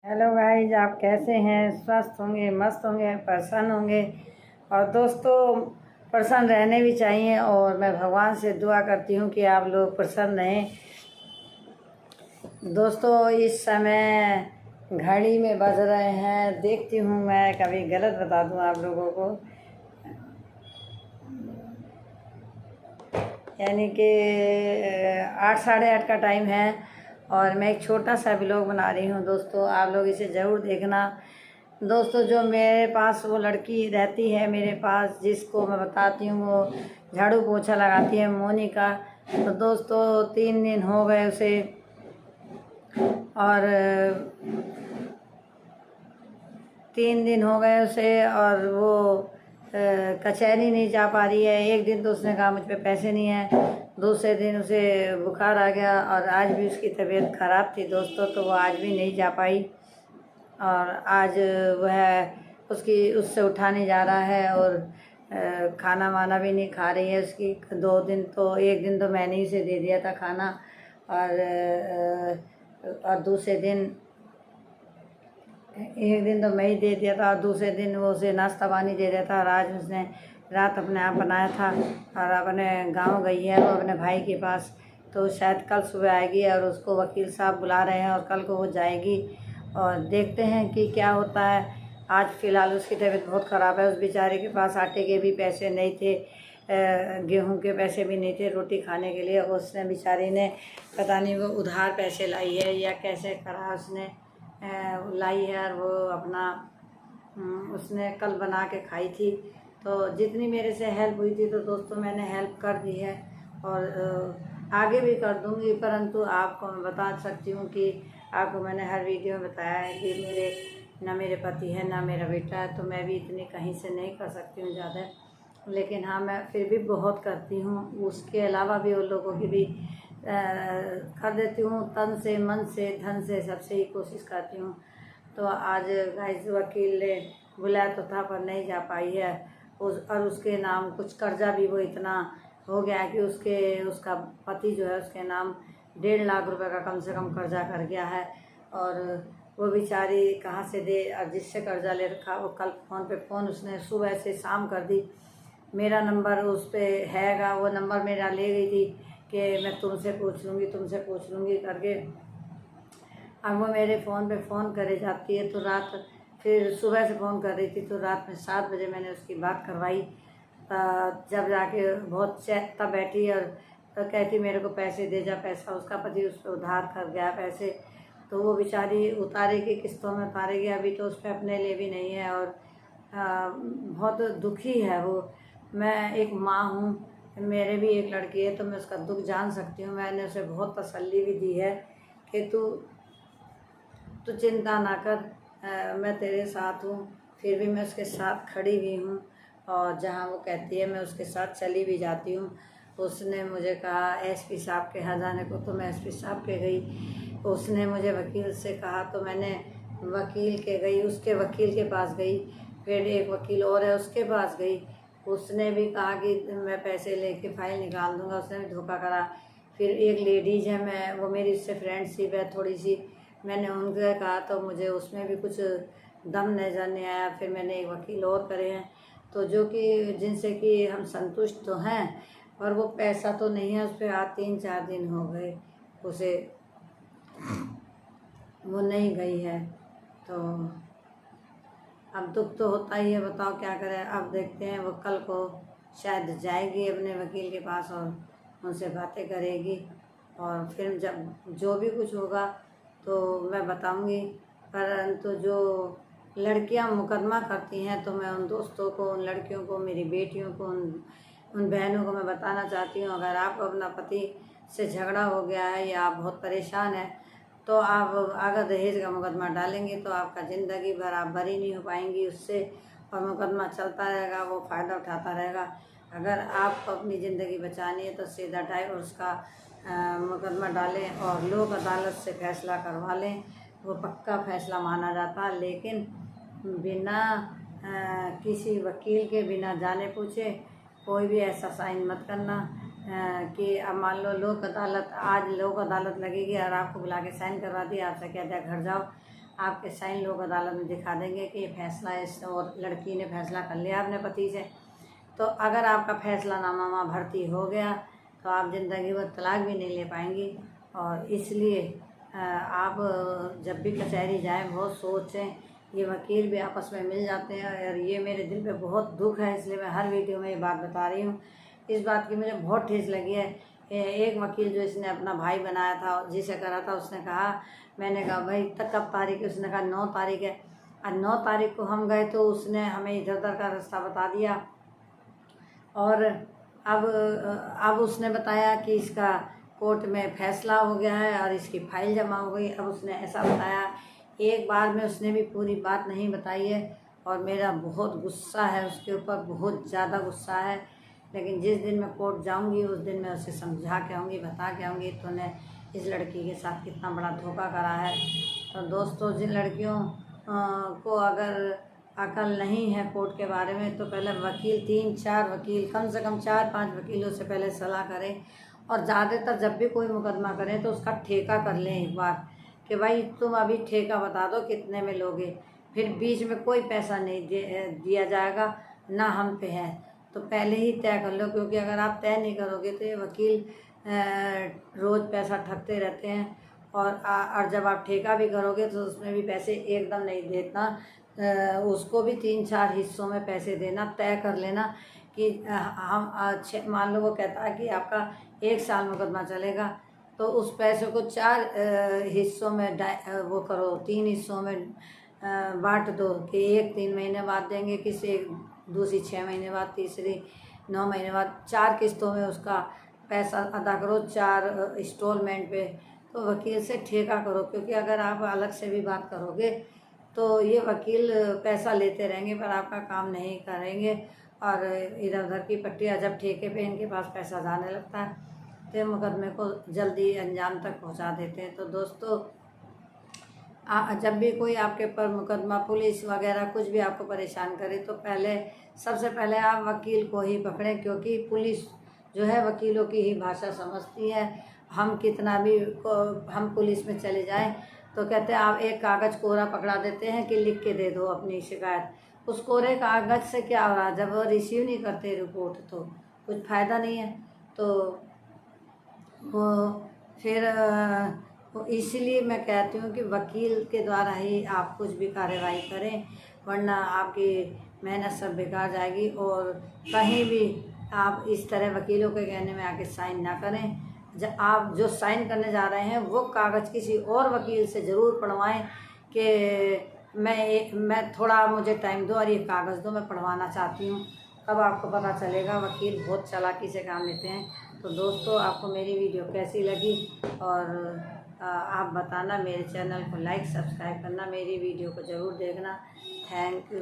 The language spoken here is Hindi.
हेलो गाइज, आप कैसे हैं? स्वस्थ होंगे, मस्त होंगे, प्रसन्न होंगे। और दोस्तों, प्रसन्न रहने भी चाहिए और मैं भगवान से दुआ करती हूँ कि आप लोग प्रसन्न रहें। दोस्तों, इस समय घड़ी में बज रहे हैं, देखती हूँ मैं कभी गलत बता दूँ आप लोगों को, यानी कि 8 साढ़े 8 का टाइम है और मैं एक छोटा सा व्लॉग बना रही हूँ। दोस्तों, आप लोग इसे ज़रूर देखना। दोस्तों, जो मेरे पास वो लड़की रहती है मेरे पास, जिसको मैं बताती हूँ वो झाड़ू पोछा लगाती है, मोनिका। तो दोस्तों, 3 दिन हो गए उसे और 3 दिन हो गए उसे और वो कचहरी नहीं जा पा रही है। एक दिन तो उसने कहा मुझ पे पैसे नहीं हैं, दूसरे दिन उसे बुखार आ गया और आज भी उसकी तबीयत ख़राब थी दोस्तों, तो वो आज भी नहीं जा पाई। और आज वह उससे उठा नहीं जा रहा है और खाना वाना भी नहीं खा रही है उसकी। 2 दिन तो, एक दिन तो मैंने ही उसे दे दिया था खाना और दूसरे दिन, एक दिन तो मैं ही दे दिया था और दूसरे दिन वो उसे नाश्ता पानी दे दिया था। और आज उसने रात अपने आप बनाया था और अपने गांव गई है वो अपने भाई के पास। तो शायद कल सुबह आएगी और उसको वकील साहब बुला रहे हैं और कल को वो जाएगी और देखते हैं कि क्या होता है। आज फ़िलहाल उसकी तबीयत बहुत ख़राब है। उस बेचारे के पास आटे के भी पैसे नहीं थे, गेहूं के पैसे भी नहीं थे रोटी खाने के लिए। उसने बेचारी ने पता नहीं वो उधार पैसे लाई है या कैसे करा उसने लाई है और वो अपना उसने कल बना के खाई थी। तो जितनी मेरे से हेल्प हुई थी तो दोस्तों मैंने हेल्प कर दी है और आगे भी कर दूंगी। परंतु आपको मैं बता सकती हूँ कि आपको मैंने हर वीडियो में बताया है कि ना मेरे पति है ना मेरा बेटा है, तो मैं भी इतनी कहीं से नहीं कर सकती हूँ ज़्यादा। लेकिन हाँ, मैं फिर भी बहुत करती हूँ। उसके अलावा भी उन लोगों की भी कर देती हूँ, तन से, मन से, धन से, सबसे ही कोशिश करती हूँ। तो आज गाइस वकील ने बुलाया तो था पर नहीं जा पाई है। और उसके नाम कुछ कर्जा भी वो इतना हो गया है कि उसका पति जो है उसके नाम 1.5 लाख रुपए का कम से कम कर्जा कर गया है। और वो बेचारी कहाँ से दे, और जिससे कर्जा ले रखा वो कल फ़ोन उसने सुबह से शाम कर दी। मेरा नंबर उस पर हैगा, वो नंबर मेरा ले गई थी कि मैं तुमसे पूछ लूँगी करके। अब वो मेरे फ़ोन पे फ़ोन करे जाती है तो रात, फिर सुबह से फ़ोन कर रही थी तो रात में 7 बजे मैंने उसकी बात करवाई। जब जाके बहुत तब बैठी और तो कहती मेरे को पैसे दे जा पैसा। उसका पति उस पर उधार कर गया पैसे, तो वो बेचारी उतारेगी, किस्तों में उतारेगी। अभी तो उस पर अपने लिए भी नहीं है और बहुत दुखी है वो। मैं एक माँ हूँ, मेरे भी एक लड़की है, तो मैं उसका दुख जान सकती हूँ। मैंने उसे बहुत तसल्ली भी दी है कि तू चिंता ना कर, मैं तेरे साथ हूँ। फिर भी मैं उसके साथ खड़ी हुई हूँ और जहाँ वो कहती है मैं उसके साथ चली भी जाती हूँ। उसने मुझे कहा एसपी साहब के यहाँ जाने को, तो मैं एसपी साहब के गई। उसने मुझे वकील से कहा तो मैंने वकील के गई, उसके वकील के पास गई। फिर एक वकील और है उसके पास गई, उसने भी कहा कि मैं पैसे लेके फाइल निकाल दूंगा, उसने भी धोखा करा। फिर एक लेडीज है, मैं वो मेरी उससे फ्रेंडशिप है थोड़ी सी, मैंने उनसे कहा तो मुझे उसमें भी कुछ दम नज़र नहीं आया। फिर मैंने एक वकील और करे हैं तो जो कि जिनसे कि हम संतुष्ट तो हैं, पर वो पैसा तो नहीं है उस पर। आज 3-4 दिन हो गए उसे, वो नहीं गई है। तो अब दुख तो होता ही है, बताओ क्या करें। अब देखते हैं, वो कल को शायद जाएगी अपने वकील के पास और उनसे बातें करेगी और फिर जब जो भी कुछ होगा तो मैं बताऊंगी। परंतु जो लड़कियां मुकदमा करती हैं तो मैं उन दोस्तों को, उन लड़कियों को, मेरी बेटियों को, उन बहनों को मैं बताना चाहती हूँ, अगर आपको अपना पति से झगड़ा हो गया है या आप बहुत परेशान हैं तो आप अगर दहेज का मुकदमा डालेंगे तो आपका ज़िंदगी भर आप बरी नहीं हो पाएंगी उससे, और मुकदमा चलता रहेगा, वो फ़ायदा उठाता रहेगा। अगर आपको अपनी ज़िंदगी बचानी है तो सीधा डाइवोर्स का मुकदमा डालें और लोक अदालत से फ़ैसला करवा लें। वो पक्का फ़ैसला माना जाता है, लेकिन बिना किसी वकील के, बिना जाने पूछे कोई भी ऐसा साइन मत करना कि अब मान लो लोक अदालत, आज लोक अदालत लगेगी और आपको बुला के साइन करवा दिया, आपसे कह दिया घर जाओ, आपके साइन लोग अदालत में दिखा देंगे कि ये फैसला इस और लड़की ने फैसला कर लिया अपने पति से। तो अगर आपका फैसलानामा भर्ती हो गया तो आप ज़िंदगी भर तलाक भी नहीं ले पाएंगी। और इसलिए आप जब भी कचहरी जाएं बहुत सोचें। ये वकील भी आपस में मिल जाते हैं और ये मेरे दिल पे बहुत दुख है, इसलिए मैं हर वीडियो में ये बात बता रही हूँ। इस बात की मुझे बहुत ठेस लगी है। एक वकील जो इसने अपना भाई बनाया था, जिसे करा था, उसने कहा, मैंने कहा भाई तक कब तारीख है? उसने कहा 9 तारीख है। और 9 तारीख को हम गए तो उसने हमें इधर उधर का रास्ता बता दिया। और अब उसने बताया कि इसका कोर्ट में फैसला हो गया है और इसकी फाइल जमा हो गई। अब उसने ऐसा बताया, एक बार में उसने भी पूरी बात नहीं बताई है और मेरा बहुत गुस्सा है उसके ऊपर, बहुत ज़्यादा गुस्सा है। लेकिन जिस दिन मैं कोर्ट जाऊंगी उस दिन मैं उसे समझा के आऊँगी, बता के आऊँगी तूने इस लड़की के साथ कितना बड़ा धोखा करा है। तो दोस्तों, जिन लड़कियों को अगर अकल नहीं है कोर्ट के बारे में तो पहले वकील 3-4 वकील, कम से कम 4-5 वकीलों से पहले सलाह करें। और ज़्यादातर जब भी कोई मुकदमा करें तो उसका ठेका कर लें एक बार, कि भाई तुम अभी ठेका बता दो कितने में लोगे। फिर बीच में कोई पैसा नहीं दिया जाएगा, ना हम पे है। तो पहले ही तय कर लो, क्योंकि अगर आप तय नहीं करोगे तो ये वकील रोज़ पैसा ठगते रहते हैं। और जब आप ठेका भी करोगे तो उसमें भी पैसे एकदम नहीं देना, उसको भी 3-4 हिस्सों में पैसे देना। तय कर लेना कि हम मान लो वो कहता है कि आपका 1 साल मुकदमा चलेगा, तो उस पैसे को 4 हिस्सों में वो करो, 3 हिस्सों में बांट दो कि एक 3 महीने बाद देंगे, किसी दूसरी 6 महीने बाद, तीसरी 9 महीने बाद। 4 किस्तों में उसका पैसा अदा करो, 4 इंस्टॉलमेंट पे। तो वकील से ठेका करो, क्योंकि अगर आप अलग से भी बात करोगे तो ये वकील पैसा लेते रहेंगे पर आपका काम नहीं करेंगे और इधर उधर की पट्टियाँ। जब ठेके पे इनके पास पैसा जाने लगता है तो मुकदमे को जल्दी अंजाम तक पहुंचा देते हैं। तो दोस्तों, जब भी कोई आपके ऊपर मुकदमा, पुलिस वगैरह कुछ भी आपको परेशान करे तो सबसे पहले आप वकील को ही पकड़ें, क्योंकि पुलिस जो है वकीलों की ही भाषा समझती है। हम कितना भी हम पुलिस में चले जाएं तो कहते हैं आप एक कागज़ कोरा पकड़ा देते हैं कि लिख के दे दो अपनी शिकायत। उस कोरे कागज़ से क्या हो रहा है? जब वो रिसीव नहीं करते रिपोर्ट तो कुछ फ़ायदा नहीं है। तो वो फिर इसीलिए मैं कहती हूँ कि वकील के द्वारा ही आप कुछ भी कार्यवाही करें, वरना आपकी मेहनत सब बेकार जाएगी। और कहीं भी आप इस तरह वकीलों के कहने में आके साइन ना करें। आप जो साइन करने जा रहे हैं वो कागज़ किसी और वकील से ज़रूर पढ़वाएं कि मैं थोड़ा मुझे टाइम दो और ये कागज़ दो, मैं पढ़वाना चाहती हूँ। तब आपको पता चलेगा। वकील बहुत चालाकी से काम लेते हैं। तो दोस्तों, आपको मेरी वीडियो कैसी लगी और आप बताना। मेरे चैनल को लाइक सब्सक्राइब करना, मेरी वीडियो को ज़रूर देखना। Thank you.